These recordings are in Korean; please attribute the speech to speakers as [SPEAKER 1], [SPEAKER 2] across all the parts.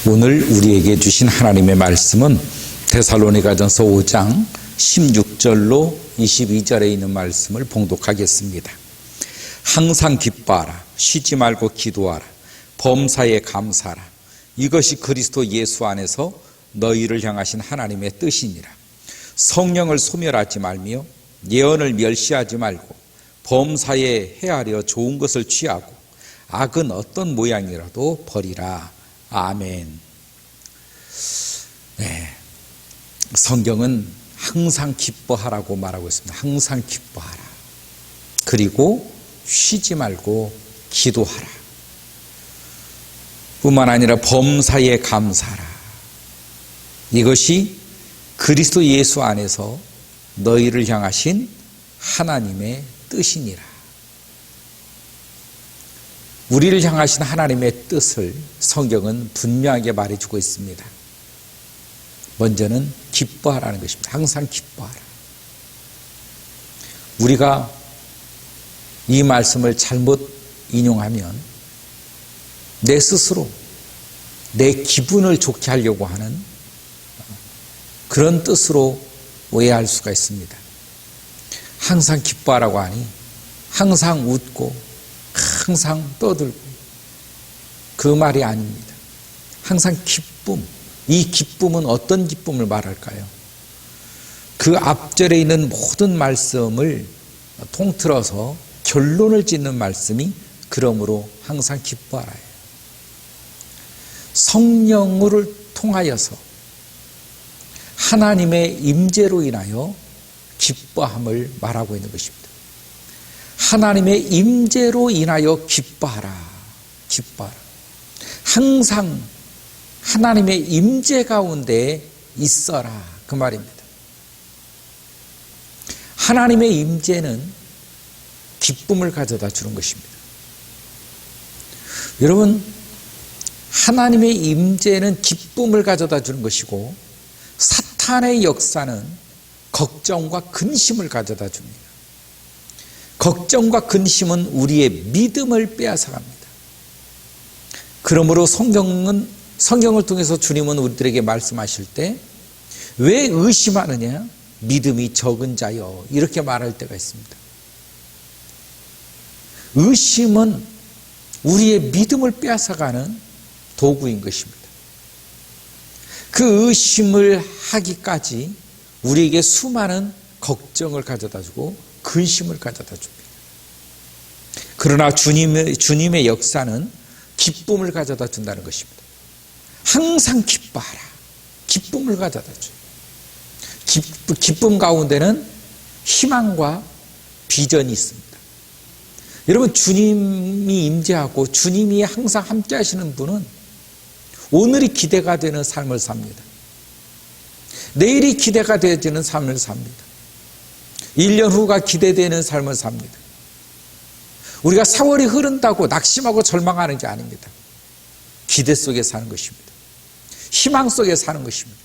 [SPEAKER 1] 오늘 우리에게 주신 하나님의 말씀은 데살로니가전서 5장 16절로 22절에 있는 말씀을 봉독하겠습니다. 항상 기뻐하라, 쉬지 말고 기도하라, 범사에 감사하라. 이것이 그리스도 예수 안에서 너희를 향하신 하나님의 뜻이니라. 성령을 소멸하지 말며 예언을 멸시하지 말고 범사에 헤아려 좋은 것을 취하고 악은 어떤 모양이라도 버리라. 아멘. 네, 성경은 항상 기뻐하라고 말하고 있습니다. 항상 기뻐하라. 그리고 쉬지 말고 기도하라. 뿐만 아니라 범사에 감사하라. 이것이 그리스도 예수 안에서 너희를 향하신 하나님의 뜻이니라. 우리를 향하신 하나님의 뜻을 성경은 분명하게 말해주고 있습니다. 먼저는 기뻐하라는 것입니다. 항상 기뻐하라. 우리가 이 말씀을 잘못 인용하면 내 스스로 내 기분을 좋게 하려고 하는 그런 뜻으로 오해할 수가 있습니다. 항상 기뻐하라고 하니 항상 웃고 항상 떠들고, 그 말이 아닙니다. 항상 기쁨. 이 기쁨은 어떤 기쁨을 말할까요? 그 앞절에 있는 모든 말씀을 통틀어서 결론을 짓는 말씀이 그러므로 항상 기뻐하라예요. 성령을 통하여서 하나님의 임재로 인하여 기뻐함을 말하고 있는 것입니다. 하나님의 임재로 인하여 기뻐하라. 기뻐하라. 항상 하나님의 임재 가운데 있어라. 그 말입니다. 하나님의 임재는 기쁨을 가져다 주는 것입니다. 여러분, 하나님의 임재는 기쁨을 가져다 주는 것이고 사탄의 역사는 걱정과 근심을 가져다 줍니다. 걱정과 근심은 우리의 믿음을 빼앗아갑니다. 그러므로 성경을 통해서 주님은 우리들에게 말씀하실 때 왜 의심하느냐? 믿음이 적은 자여, 이렇게 말할 때가 있습니다. 의심은 우리의 믿음을 빼앗아가는 도구인 것입니다. 그 의심을 하기까지 우리에게 수많은 걱정을 가져다 주고 근심을 가져다 줍니다. 그러나 주님의 역사는 기쁨을 가져다 준다는 것입니다. 항상 기뻐하라. 기쁨을 가져다 줘요. 기쁨 가운데는 희망과 비전이 있습니다. 여러분, 주님이 임재하고 주님이 항상 함께 하시는 분은 오늘이 기대가 되는 삶을 삽니다. 내일이 기대가 되어지는 삶을 삽니다. 1년 후가 기대되는 삶을 삽니다. 우리가 4월이 흐른다고 낙심하고 절망하는 게 아닙니다. 기대 속에 사는 것입니다. 희망 속에 사는 것입니다.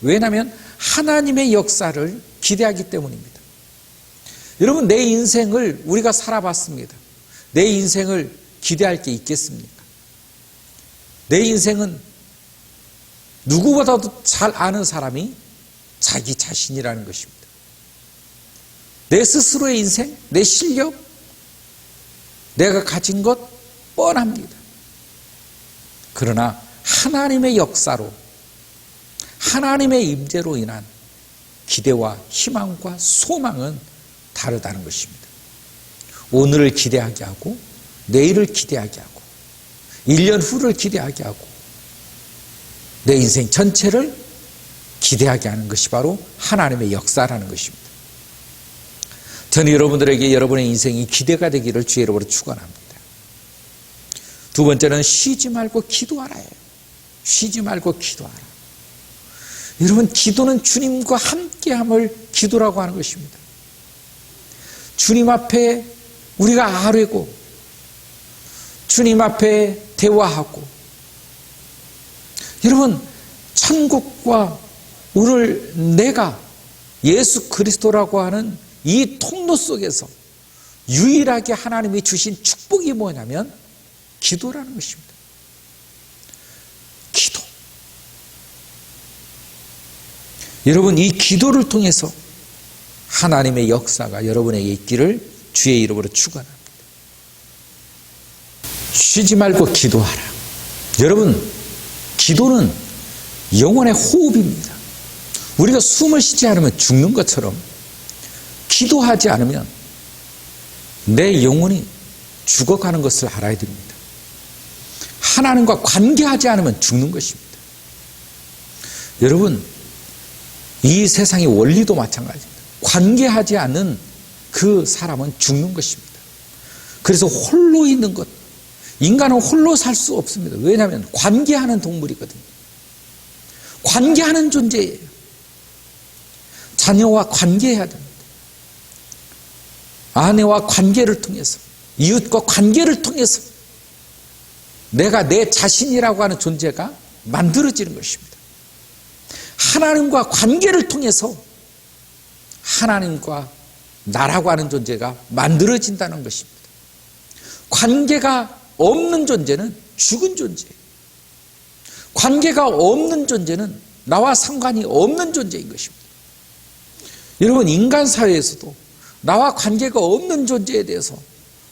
[SPEAKER 1] 왜냐하면 하나님의 역사를 기대하기 때문입니다. 여러분, 내 인생을 우리가 살아봤습니다. 내 인생을 기대할 게 있겠습니까? 내 인생은 누구보다도 잘 아는 사람이 자기 자신이라는 것입니다. 내 스스로의 인생, 내 실력, 내가 가진 것 뻔합니다. 그러나 하나님의 역사로, 하나님의 임재로 인한 기대와 희망과 소망은 다르다는 것입니다. 오늘을 기대하게 하고 내일을 기대하게 하고 1년 후를 기대하게 하고 내 인생 전체를 기대하게 하는 것이 바로 하나님의 역사라는 것입니다. 저는 여러분들에게 여러분의 인생이 기대가 되기를 주의 이름으로 축원합니다. 두 번째는 쉬지 말고 기도하라예요. 쉬지 말고 기도하라. 여러분, 기도는 주님과 함께함을 기도라고 하는 것입니다. 주님 앞에 우리가 아뢰고 주님 앞에 대화하고, 여러분, 천국과 오늘 내가 예수 그리스도라고 하는 이 통로 속에서 유일하게 하나님이 주신 축복이 뭐냐면 기도라는 것입니다. 기도. 여러분, 이 기도를 통해서 하나님의 역사가 여러분에게 있기를 주의 이름으로 축원합니다. 쉬지 말고 기도하라. 여러분, 기도는 영혼의 호흡입니다. 우리가 숨을 쉬지 않으면 죽는 것처럼 기도하지 않으면 내 영혼이 죽어가는 것을 알아야 됩니다. 하나님과 관계하지 않으면 죽는 것입니다. 여러분, 이 세상의 원리도 마찬가지입니다. 관계하지 않는 그 사람은 죽는 것입니다. 그래서 홀로 있는 것, 인간은 홀로 살 수 없습니다. 왜냐하면 관계하는 동물이거든요. 관계하는 존재예요. 자녀와 관계해야 됩니다. 아내와 관계를 통해서, 이웃과 관계를 통해서 내가 내 자신이라고 하는 존재가 만들어지는 것입니다. 하나님과 관계를 통해서 하나님과 나라고 하는 존재가 만들어진다는 것입니다. 관계가 없는 존재는 죽은 존재예요. 관계가 없는 존재는 나와 상관이 없는 존재인 것입니다. 여러분, 인간 사회에서도 나와 관계가 없는 존재에 대해서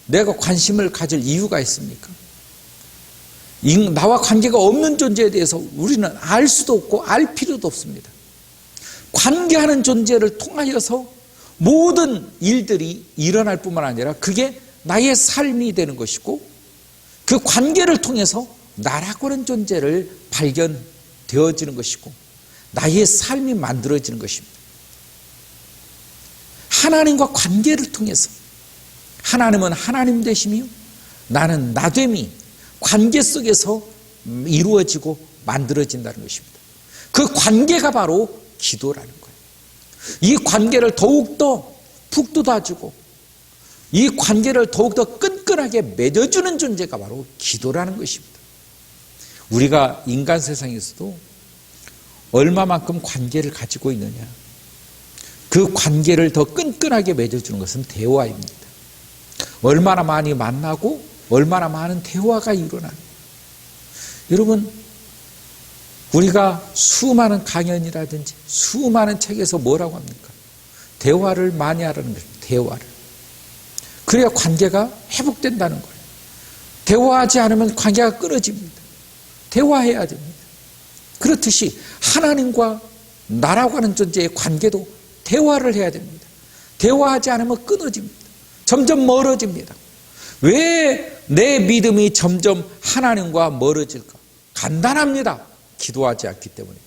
[SPEAKER 1] 내가 관심을 가질 이유가 있습니까? 나와 관계가 없는 존재에 대해서 우리는 알 수도 없고 알 필요도 없습니다. 관계하는 존재를 통하여서 모든 일들이 일어날 뿐만 아니라 그게 나의 삶이 되는 것이고, 그 관계를 통해서 나라고 하는 존재를 발견되어지는 것이고 나의 삶이 만들어지는 것입니다. 하나님과 관계를 통해서, 하나님은 하나님 되시며 나는 나됨이 관계 속에서 이루어지고 만들어진다는 것입니다. 그 관계가 바로 기도라는 거예요. 이 관계를 더욱더 푹 돋아주고 이 관계를 더욱더 끈끈하게 맺어주는 존재가 바로 기도라는 것입니다. 우리가 인간 세상에서도 얼마만큼 관계를 가지고 있느냐, 그 관계를 더 끈끈하게 맺어주는 것은 대화입니다. 얼마나 많이 만나고 얼마나 많은 대화가 일어나는. 여러분, 우리가 수많은 강연이라든지 수많은 책에서 뭐라고 합니까? 대화를 많이 하라는 것입니다. 대화를. 그래야 관계가 회복된다는 거예요. 대화하지 않으면 관계가 끊어집니다. 대화해야 됩니다. 그렇듯이 하나님과 나라고 하는 존재의 관계도 대화를 해야 됩니다. 대화하지 않으면 끊어집니다. 점점 멀어집니다. 왜 내 믿음이 점점 하나님과 멀어질까? 간단합니다. 기도하지 않기 때문입니다.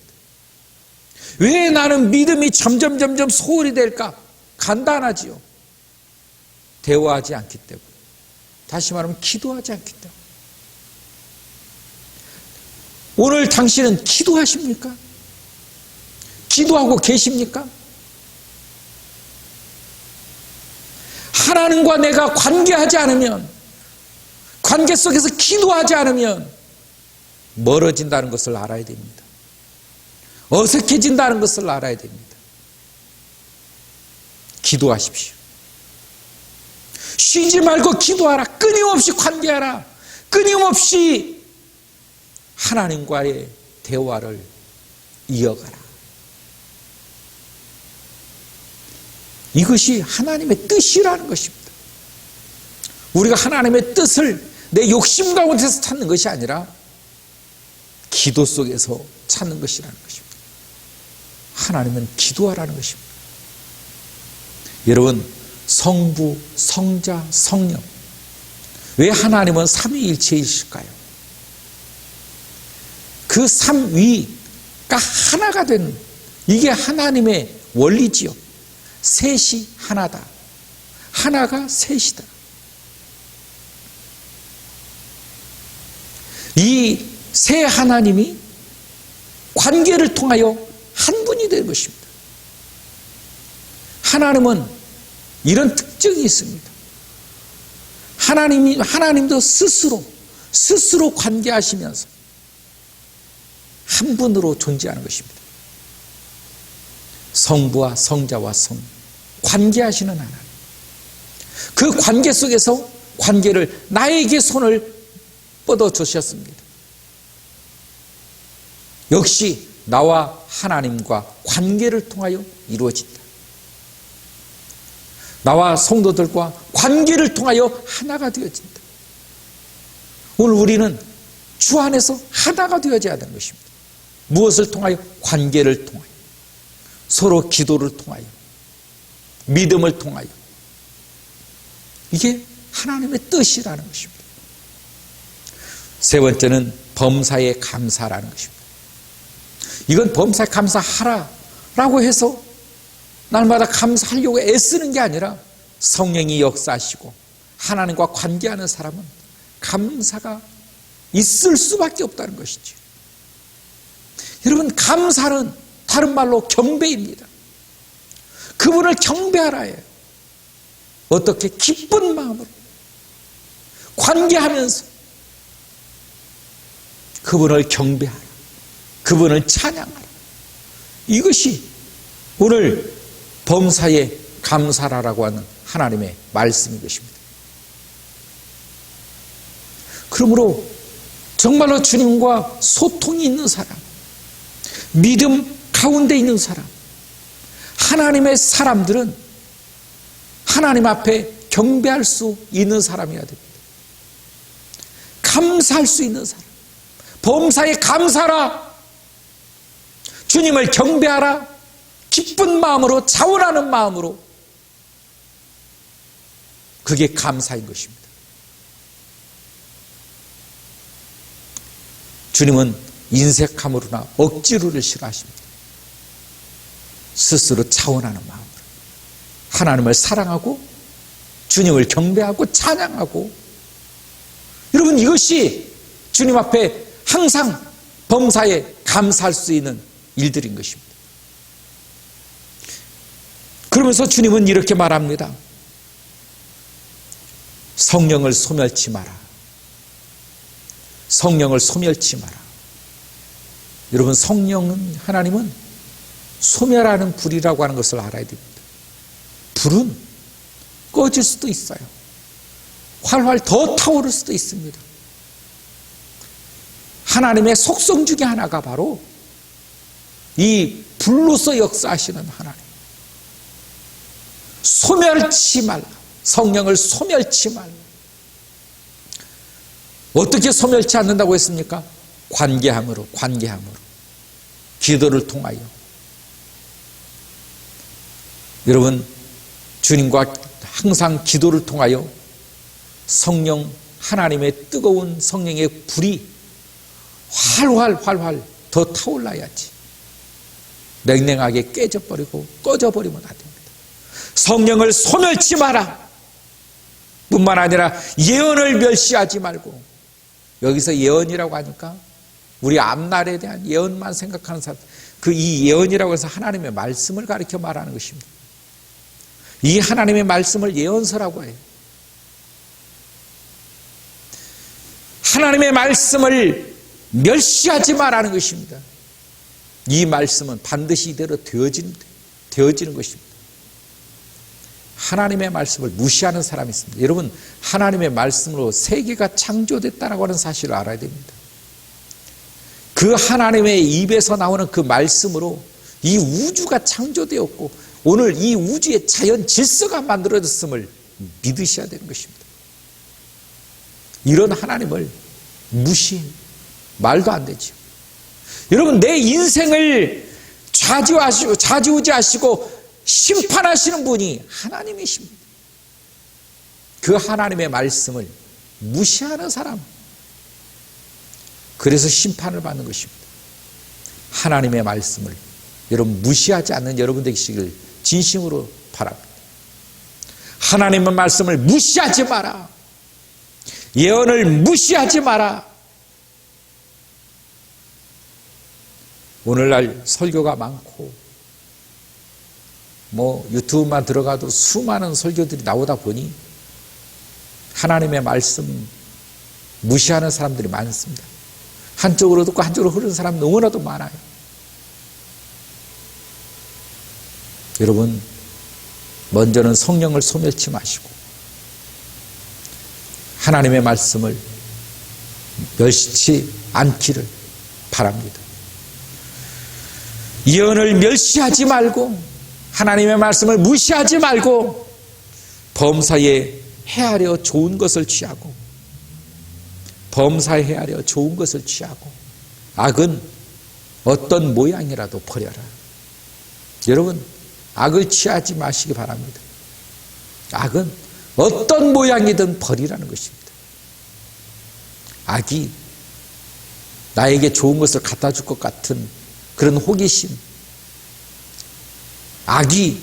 [SPEAKER 1] 왜 나는 믿음이 점점 소홀히 될까? 간단하지요. 대화하지 않기 때문에. 다시 말하면 기도하지 않기 때문에. 오늘 당신은 기도하십니까? 기도하고 계십니까? 하나님과 내가 관계하지 않으면, 관계 속에서 기도하지 않으면 멀어진다는 것을 알아야 됩니다. 어색해진다는 것을 알아야 됩니다. 기도하십시오. 쉬지 말고 기도하라. 끊임없이 관계하라. 끊임없이 하나님과의 대화를 이어가라. 이것이 하나님의 뜻이라는 것입니다. 우리가 하나님의 뜻을 내 욕심 가운데서 찾는 것이 아니라 기도 속에서 찾는 것이라는 것입니다. 하나님은 기도하라는 것입니다. 여러분, 성부, 성자, 성령, 왜 하나님은 삼위일체이실까요? 그 삼위가 하나가 되는, 이게 하나님의 원리지요. 셋이 하나다. 하나가 셋이다. 이 세 하나님이 관계를 통하여 한 분이 되는 것입니다. 하나님은 이런 특징이 있습니다. 하나님도 스스로 관계하시면서 한 분으로 존재하는 것입니다. 성부와 성자와 성령, 관계하시는 하나님. 그 관계 속에서 관계를, 나에게 손을 뻗어 주셨습니다. 역시 나와 하나님과 관계를 통하여 이루어진다. 나와 성도들과 관계를 통하여 하나가 되어진다. 오늘 우리는 주 안에서 하나가 되어져야 하는 것입니다. 무엇을 통하여? 관계를 통하여, 서로 기도를 통하여, 믿음을 통하여. 이게 하나님의 뜻이라는 것입니다. 세 번째는 범사에 감사라는 것입니다. 이건 범사에 감사하라라고 해서 날마다 감사하려고 애쓰는 게 아니라 성령이 역사하시고 하나님과 관계하는 사람은 감사가 있을 수밖에 없다는 것이죠. 여러분, 감사는 다른 말로 경배입니다. 그분을 경배하라 해요. 어떻게? 기쁜 마음으로 관계하면서 그분을 경배하라, 그분을 찬양하라. 이것이 오늘 범사에 감사라라고 하는 하나님의 말씀인 것입니다. 그러므로 정말로 주님과 소통이 있는 사람, 믿음 가운데 있는 사람, 하나님의 사람들은 하나님 앞에 경배할 수 있는 사람이어야 됩니다. 감사할 수 있는 사람, 범사에 감사하라, 주님을 경배하라, 기쁜 마음으로, 자원하는 마음으로. 그게 감사인 것입니다. 주님은 인색함으로나 억지로를 싫어하십니다. 스스로 자원하는 마음으로 하나님을 사랑하고 주님을 경배하고 찬양하고. 여러분, 이것이 주님 앞에 항상 범사에 감사할 수 있는 일들인 것입니다. 그러면서 주님은 이렇게 말합니다. 성령을 소멸치 마라. 성령을 소멸치 마라. 여러분, 성령은, 하나님은 소멸하는 불이라고 하는 것을 알아야 됩니다. 불은 꺼질 수도 있어요. 활활 더 타오를 수도 있습니다. 하나님의 속성 중에 하나가 바로 이 불로서 역사하시는 하나님. 소멸치 말라. 성령을 소멸치 말라. 어떻게 소멸치 않는다고 했습니까? 관계함으로, 기도를 통하여. 여러분, 주님과 항상 기도를 통하여 성령, 하나님의 뜨거운 성령의 불이 활활 더 타올라야지. 냉랭하게 깨져버리고 꺼져버리면 안 됩니다. 성령을 소멸치 마라. 뿐만 아니라 예언을 멸시하지 말고. 여기서 예언이라고 하니까 우리 앞날에 대한 예언만 생각하는 사람, 이 예언이라고 해서 하나님의 말씀을 가리켜 말하는 것입니다. 이 하나님의 말씀을 예언서라고 해요. 하나님의 말씀을 멸시하지 말라는 것입니다. 이 말씀은 반드시 이대로 되어지는 것입니다. 하나님의 말씀을 무시하는 사람이 있습니다. 여러분, 하나님의 말씀으로 세계가 창조됐다고 하는 사실을 알아야 됩니다. 그 하나님의 입에서 나오는 그 말씀으로 이 우주가 창조되었고 오늘 이 우주의 자연 질서가 만들어졌음을 믿으셔야 되는 것입니다. 이런 하나님을 무시해. 말도 안 되죠. 여러분, 내 인생을 좌지우지하시고 심판하시는 분이 하나님이십니다. 그 하나님의 말씀을 무시하는 사람, 그래서 심판을 받는 것입니다. 하나님의 말씀을 여러분 무시하지 않는 여러분 되시길 진심으로 바랍니다. 하나님의 말씀을 무시하지 마라. 예언을 무시하지 마라. 오늘날 설교가 많고 유튜브만 들어가도 수많은 설교들이 나오다 보니 하나님의 말씀 무시하는 사람들이 많습니다. 한쪽으로 듣고 한쪽으로 흐르는 사람 너무나도 많아요. 여러분, 먼저는 성령을 소멸치 마시고 하나님의 말씀을 멸시치 않기를 바랍니다. 예언을 멸시하지 말고 하나님의 말씀을 무시하지 말고 범사에 헤아려 좋은 것을 취하고 범사에 헤아려 좋은 것을 취하고 악은 어떤 모양이라도 버려라. 여러분, 악을 취하지 마시기 바랍니다. 악은 어떤 모양이든 버리라는 것입니다. 악이 나에게 좋은 것을 갖다 줄 것 같은 그런 호기심, 악이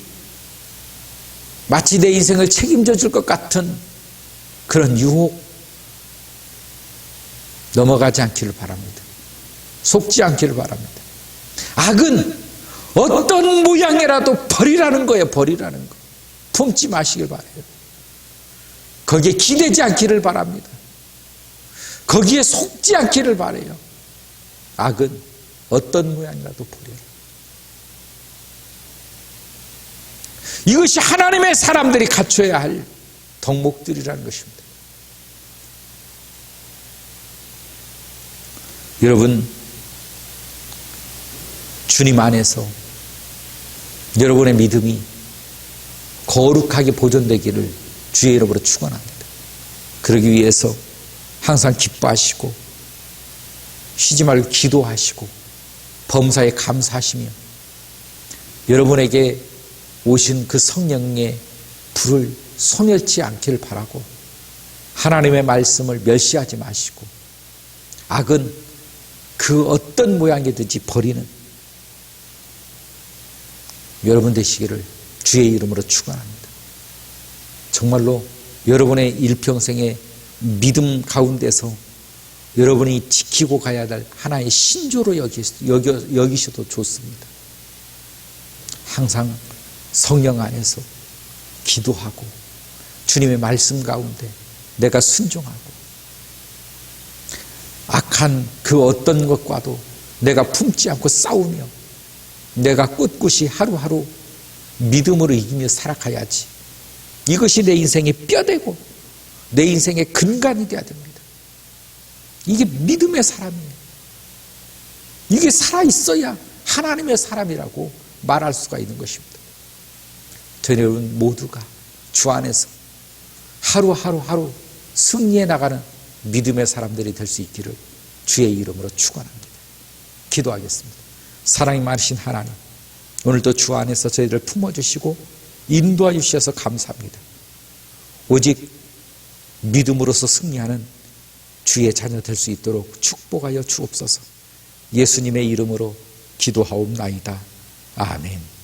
[SPEAKER 1] 마치 내 인생을 책임져 줄 것 같은 그런 유혹, 넘어가지 않기를 바랍니다. 속지 않기를 바랍니다. 악은 어떤 모양이라도 버리라는 거예요. 버리라는 거. 품지 마시길 바라요. 거기에 기대지 않기를 바랍니다. 거기에 속지 않기를 바라요. 악은 어떤 모양이라도 버려라. 이것이 하나님의 사람들이 갖춰야 할 덕목들이라는 것입니다. 여러분, 주님 안에서 여러분의 믿음이 거룩하게 보존되기를 주의 이름으로 축원합니다. 그러기 위해서 항상 기뻐하시고 쉬지 말고 기도하시고 범사에 감사하시며 여러분에게 오신 그 성령의 불을 소멸치 않기를 바라고 하나님의 말씀을 멸시하지 마시고 악은 그 어떤 모양이든지 버리는 여러분 되시기를 주의 이름으로 축원합니다. 정말로 여러분의 일평생의 믿음 가운데서 여러분이 지키고 가야 될 하나의 신조로 여기셔도 좋습니다. 항상 성령 안에서 기도하고 주님의 말씀 가운데 내가 순종하고 악한 그 어떤 것과도 내가 품지 않고 싸우며 내가 꿋꿋이 하루하루 믿음으로 이기며 살아가야지. 이것이 내 인생의 뼈되고 내 인생의 근간이 되어야 됩니다. 이게 믿음의 사람이에요. 이게 살아있어야 하나님의 사람이라고 말할 수가 있는 것입니다. 저희 여러분 모두가 주 안에서 하루 승리해 나가는 믿음의 사람들이 될 수 있기를 주의 이름으로 축원합니다. 기도하겠습니다. 사랑이 많으신 하나님, 오늘도 주 안에서 저희들을 품어주시고 인도해 주셔서 감사합니다. 오직 믿음으로서 승리하는 주의 자녀 될 수 있도록 축복하여 주옵소서. 예수님의 이름으로 기도하옵나이다. 아멘.